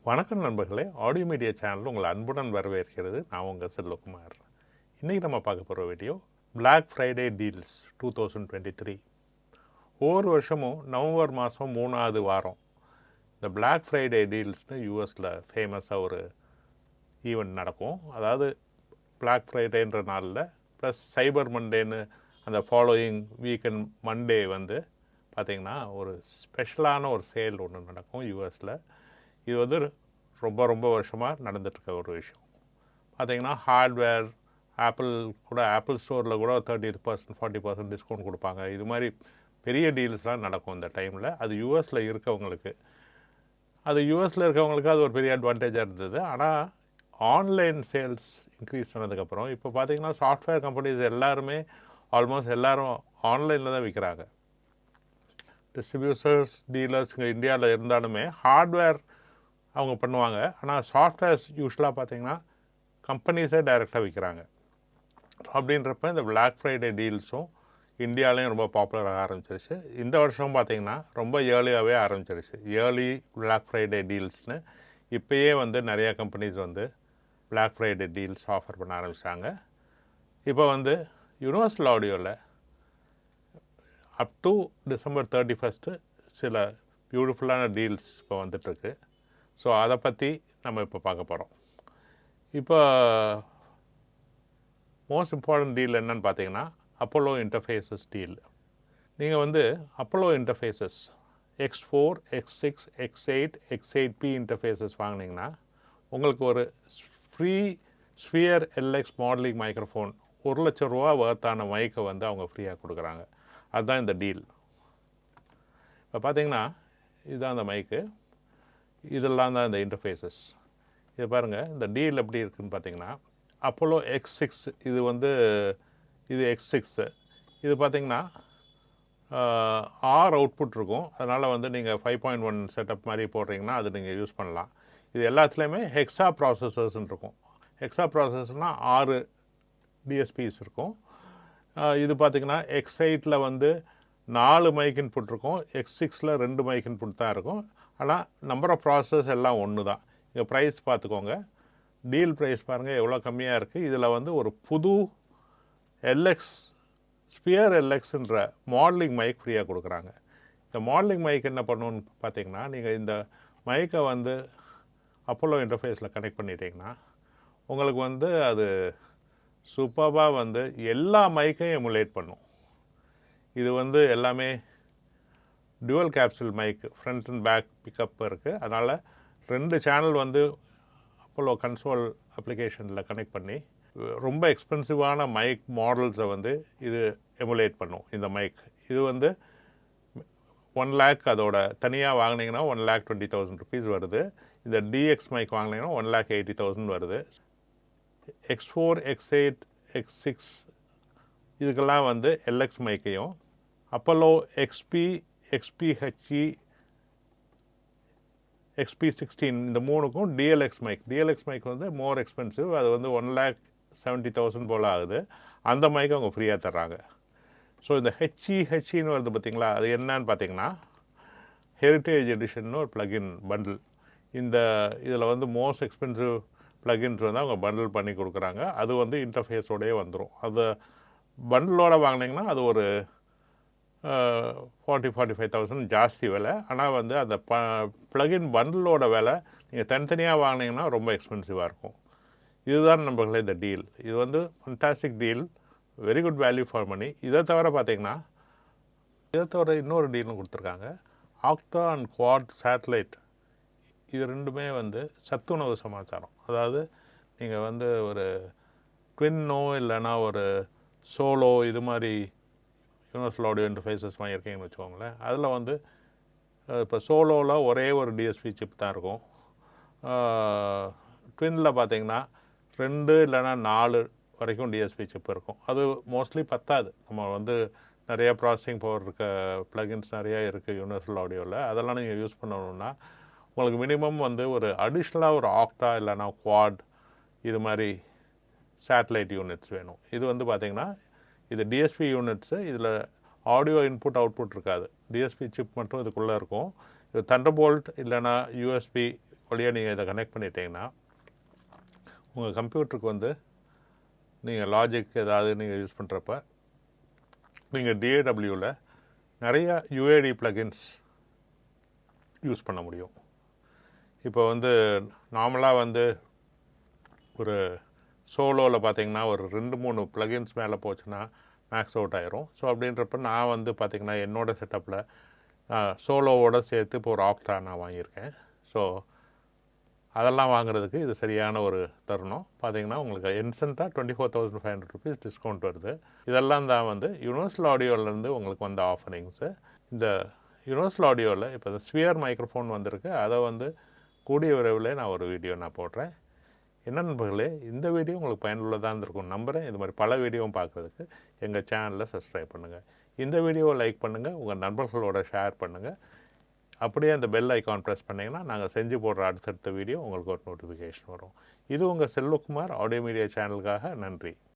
வணக்கம் நண்பர்களே, audio media channel உங்களை அன்புடன் வரவேற்கிறது. நான் உங்கள் செல்வகுமார். இன்றைக்கி நம்ம பார்க்க போகிற வீடியோ Black ஃப்ரைடே டீல்ஸ் 2023. ஒவ்வொரு வருஷமும் நவம்பர் மாதம் 3வது வாரம் இந்த Black ஃப்ரைடே டீல்ஸ்னு யூஎஸில் ஃபேமஸாக ஒரு ஈவெண்ட் நடக்கும். அதாவது Black ஃப்ரைடேன்ற நாளில் ப்ளஸ் சைபர் மண்டேன்னு அந்த ஃபாலோயிங் வீக்கெண்ட் மண்டே வந்து பார்த்திங்கன்னா ஒரு ஸ்பெஷலான ஒரு சேல் ஒன்று நடக்கும் யூஎஸில். இது வந்து ரொம்ப வருஷமாக நடந்துட்டுருக்க ஒரு விஷயம். பார்த்திங்கன்னா ஹார்ட்வேர், ஆப்பிள் ஸ்டோரில் கூட 30% 40% டிஸ்கவுண்ட் கொடுப்பாங்க. இது மாதிரி பெரிய டீல்ஸ்லாம் நடக்கும் இந்த டைமில். அது யூஎஸில் இருக்கவங்களுக்கு அது ஒரு பெரிய அட்வான்டேஜாக இருந்தது. ஆனால் ஆன்லைன் சேல்ஸ் இன்க்ரீஸ் பண்ணதுக்கப்புறம் இப்போ பார்த்திங்கன்னா சாஃப்ட்வேர் கம்பெனிஸ் ஆல்மோஸ்ட் எல்லோரும் ஆன்லைனில் தான் விற்கிறாங்க. டிஸ்ட்ரிபியூட்டர்ஸ், டீலர்ஸ் இங்கே இந்தியாவில் இருந்தாலுமே ஹார்ட்வேர் அவங்க பண்ணுவாங்க. ஆனால் சாஃப்ட்வேர்ஸ் யூஸ்வலாக பார்த்திங்கன்னா கம்பெனிஸே டைரெக்டாக விற்கிறாங்க. அப்படின்றப்ப இந்த Black ஃப்ரைடே டீல்ஸும் இந்தியாவிலையும் ரொம்ப பாப்புலராக ஆரம்பிச்சிருச்சு. இந்த வருஷம் பார்த்திங்கன்னா ரொம்ப ஏர்லியாகவே ஆரம்பிச்சிருச்சு. ஏர்லி Black ஃப்ரைடே டீல்ஸ்னு இப்போயே வந்து நிறையா கம்பெனிஸ் வந்து Black ஃப்ரைடே டீல்ஸ் ஆஃபர் பண்ண ஆரம்பித்தாங்க. இப்போ வந்து யூனிவர்சல் ஆடியோவில் அப் டு December 31 சில பியூட்டிஃபுல்லான டீல்ஸ் இப்போ வந்துட்டுருக்கு. ஸோ அதை பற்றி நம்ம இப்போ பார்க்க போகிறோம். இப்போ மோஸ்ட் இம்பார்ட்டன்ட் டீல் என்னன்னு பார்த்தீங்கன்னா அப்போலோ இன்டர்ஃபேஸஸ் டீல். நீங்கள் வந்து Apollo interfaces X4, X6, X8, X8P interfaces வாங்கினீங்கன்னா உங்களுக்கு ஒரு free sphere LX modelling microphone $1,00,000 வர்த்தான மைக்கை வந்து அவங்க ஃப்ரீயாக கொடுக்குறாங்க. அதுதான் இந்த டீல். இப்போ பார்த்தீங்கன்னா இதுதான் அந்த மைக்கு, இதெல்லாம் தான் இந்த இன்டர்ஃபேஸஸ். இது பாருங்கள், இந்த டீல் எப்படி இருக்குதுன்னு பார்த்தீங்கன்னா அப்போலோ X6 இது X6 இது பார்த்திங்கன்னா R அவுட்புட் இருக்கும். அதனால் வந்து நீங்கள் 5.1 செட்டப் மாதிரி போடுறீங்கன்னா அது நீங்கள் யூஸ் பண்ணலாம். இது எல்லாத்துலேயுமே ஹெக்ஸா ப்ராசஸர்ஸ்ன்னு இருக்கும். ஹெக்ஸா ப்ராசஸர்னால் 6 DSPs இருக்கும். இது பார்த்திங்கன்னா X8ல் வந்து 4 மைக் இன்புட் இருக்கும், X6ல் 2 மைக் இன்புட் தான் இருக்கும். ஆனால் நம்பர் ஆஃப் ப்ராசஸர்ஸ் எல்லாம் ஒன்று தான். இங்கே ப்ரைஸ் பார்த்துக்கோங்க, டீல் ப்ரைஸ் பாருங்கள் எவ்வளோ கம்மியாக இருக்குது. இதில் வந்து ஒரு புது ஸ்பியர் LXன்ற மாடலிங் மைக் ஃப்ரீயாக கொடுக்குறாங்க. இந்த மாடலிங் மைக் என்ன பண்ணணுன்னு பார்த்தீங்கன்னா, நீங்கள் இந்த மைக்கை வந்து அப்போலோ இன்டர்ஃபேஸில் கனெக்ட் பண்ணிட்டீங்கன்னா உங்களுக்கு வந்து அது சூப்பராக வந்து எல்லா மைக்கையும் எமுலேட் பண்ணும். இது வந்து எல்லாமே dual capsule mic, front and back pickup இருக்குது. அதனால் 2 சேனல் வந்து அப்போலோ கன்சோல் அப்ளிகேஷனில் கனெக்ட் பண்ணி ரொம்ப எக்ஸ்பென்சிவான மைக் மாடல்ஸை வந்து இது எமுலேட் பண்ணும். இந்த மைக் இது வந்து 1 lakh அதோட தனியாக வாங்கினீங்கன்னா 1,20,000 rupees வருது. இந்த DX மைக் வாங்கினீங்கன்னா 1,80,000 வருது. X4, X8, X6 இதுக்கெல்லாம் வந்து LX மைக்கையும் அப்போலோ XP, XPHE, XP16 இந்த 3க்கும் DLX மைக் வந்து மோர் எக்ஸ்பென்சிவ். அது வந்து 1,70,000 போல் ஆகுது. அந்த மைக்கை அவங்க ஃப்ரீயாக தர்றாங்க. ஸோ இந்த HEன்னு வருது பார்த்திங்களா, அது என்னன்னு பார்த்தீங்கன்னா ஹெரிட்டேஜ் எடிஷன்னு ஒரு ப்ளகின் பண்டில். இதில் வந்து மோஸ்ட் எக்ஸ்பென்சிவ் ப்ளகின்ஸ் வந்து அவங்க பண்டில் பண்ணி கொடுக்குறாங்க. அது வந்து இன்டர்ஃபேஸோடையே வந்துடும். அது பண்டிலோடு வாங்கினீங்கன்னா அது ஒரு 40,000-45,000 ஜாஸ்தி விலை. ஆனால் வந்து அந்த ப்ளகின் பண்டிலோட விலை நீங்கள் தனித்தனியாக வாங்கினீங்கன்னா ரொம்ப எக்ஸ்பென்சிவாக இருக்கும். இதுதான் நம்பர்களே இந்த டீல். இது வந்து fantastic deal, very good value for money. இதை தவிர இன்னொரு டீலும் கொடுத்துருக்காங்க. Octa and quad satellite. இது ரெண்டுமே வந்து சத்துணவு சமாச்சாரம். அதாவது நீங்கள் வந்து ஒரு ட்வின்னோ இல்லைன்னா ஒரு சோலோ இது மாதிரி யூனிவர்சல் ஆடியோ இன்டர்ஃபேஸஸ் வாங்கியிருக்கீங்கன்னு வச்சுக்கோங்களேன். அதில் வந்து இப்போ சோலோவில் ஒரே ஒரு DSP சிப் தான் இருக்கும். ட்வின்னில் பார்த்தீங்கன்னா 2 இல்லைன்னா 4 வரைக்கும் DSP சிப் இருக்கும். அது மோஸ்ட்லி பத்தாது. நம்ம வந்து நிறைய ப்ராசஸிங் பவர் இருக்க ப்ளகின்ஸ் நிறையா இருக்குது யூனிவர்சல் ஆடியோவில். அதெல்லாம் நீங்கள் யூஸ் பண்ணணுன்னா உங்களுக்கு மினிமம் வந்து ஒரு அடிஷ்னலாக ஒரு ஆக்டா இல்லைன்னா குவாட் இது மாதிரி சேட்டலைட் யூனிட்ஸ் வேணும். இது வந்து பார்த்திங்கன்னா இது DSP யூனிட்ஸு. இதில் ஆடியோ இன்புட் அவுட்புட் இருக்காது, DSP சிப் மட்டும் இதுக்குள்ளே இருக்கும். இது தண்டர்போல்ட் இல்லைனா USB வழியாக நீங்கள் இதை கனெக்ட் பண்ணிட்டீங்கன்னா உங்கள் கம்ப்யூட்டருக்கு வந்து நீங்கள் லாஜிக் ஏதாவது நீங்கள் யூஸ் பண்ணுறப்ப நீங்கள் DAWவில் நிறையா UAD ப்ளகின்ஸ் யூஸ் பண்ண முடியும். இப்போ வந்து நார்மலாக வந்து ஒரு சோலோவில் பார்த்தீங்கன்னா ஒரு 2-3 ப்ளகின்ஸ் மேலே போச்சுன்னா மேக்ஸ் அவுட் ஆயிரும். ஸோ அப்படின்றப்ப நான் வந்து பார்த்திங்கன்னா என்னோடய செட்டப்பில் சோலோவோடு சேர்த்து இப்போ ஒரு ஆக்டா நான் வாங்கியிருக்கேன். ஸோ அதெல்லாம் வாங்குறதுக்கு இது சரியான ஒரு தருணம். பார்த்தீங்கன்னா உங்களுக்கு இன்ஸ்டண்ட்டாக 24,500 ருபீஸ் டிஸ்கவுண்ட் வருது. இதெல்லாம் தான் வந்து யுனிவர்சல் ஆடியோவிலேருந்து உங்களுக்கு வந்த ஆஃபரிங்ஸு. இந்த யுனிவர்சல் ஆடியோவில் இப்போ இந்த ஸ்பியர் மைக்ரோஃபோன் வந்திருக்கு. அதை வந்து கூடிய விரைவில் நான் ஒரு வீடியோ நான் போடுறேன். என்ன நண்பர்களே, இந்த வீடியோ உங்களுக்கு பயனுள்ளதாக இருந்திருக்கும் நம்புகிறேன். இது மாதிரி பல வீடியோவும் பார்க்குறதுக்கு எங்கள் சேனலில் சப்ஸ்கிரைப் பண்ணுங்கள். இந்த வீடியோவை லைக் பண்ணுங்கள், உங்கள் நண்பர்களோட ஷேர் பண்ணுங்கள். அப்படியே அந்த பெல் ஐக்கான் ப்ரெஸ் பண்ணிங்கன்னா நாங்கள் செஞ்சு போடுற அடுத்தடுத்த வீடியோ உங்களுக்கு ஒரு நோட்டிஃபிகேஷன் வரும். இது உங்கள் செல்வகுமார் ஆடியோ மீடியா சேனலுக்காக. நன்றி.